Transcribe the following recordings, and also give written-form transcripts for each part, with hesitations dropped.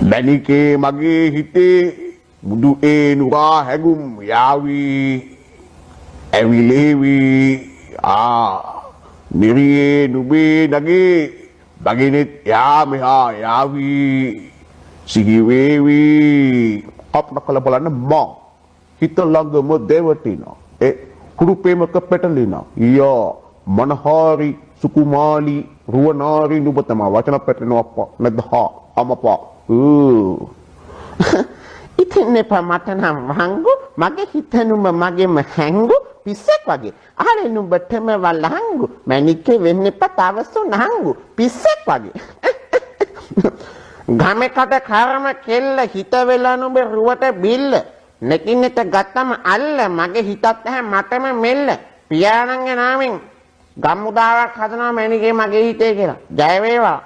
මැණිකේ මගේ හිතේ මුදු ඒනුවා හැගුම් යාවි ඇවිලේවි නිරියේ නුබේ නගේ බගිනෙත් යා මෙහා යාවි සිහිවේවි අප්න කළ බලන්න මං හිත ළඟම දෙවටිනා කුරුපේමක පැටලිනා යා මනහාරි සුකුමාලි රුවනාරි නුඹ තමා වචන පැටලෙනවා අප්පා නැද්දහා අමපා ඉතින් එපා මට නම් වහංගු මගේ හිත නුඹ මගේම හැංගු පිස්සෙක් වගේ අහලේ නුඹටම වලහංගු මැණිකේ වෙන්න එපා තවසු නහංගු පිස්සෙක් වගේ ගමකට කර්ම කෙල්ල හිත වෙලා නුඹ රුවට බිල්ල නෙකිනෙට ගත්තම අල්ල මගේ හිතත් නැහැ මටම මෙල්ල පියාණන්ගේ නාමෙන් ගම්මුදාවක් හදනවා මැණිකේ මගේ හිතේ කියලා ජය වේවා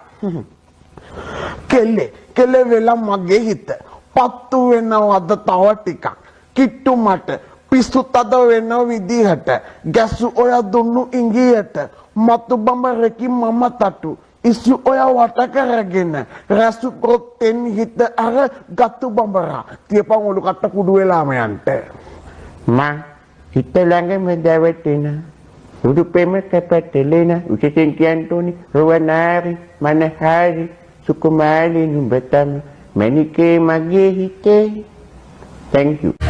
කෙල්ලේ වෙලා මගේ හිත පත්තු වෙනවද තව ටිකක් කිට්ටු මට පිස්සු තද වෙන විදිහට ගැසු ඔය දුන්නු ඉංගියට මතු බඹරකින් මම තටු ඉස්සු ඔය වට කරගෙන රැසු කොත්තෙන් හිත අර ගත්තු බඹරා තියපන් ඔලු කට්ට කුඩු වෙලාම යන්ට මා හිත ළඟම දැවටෙන උඩුපෙම කැපටෙලෙන උචිතින් කියන්ටෝනි රුවනාරි මනහාරි සුකුමාලි නුඹ තම මැණිකේ මගේ හිතේ thank you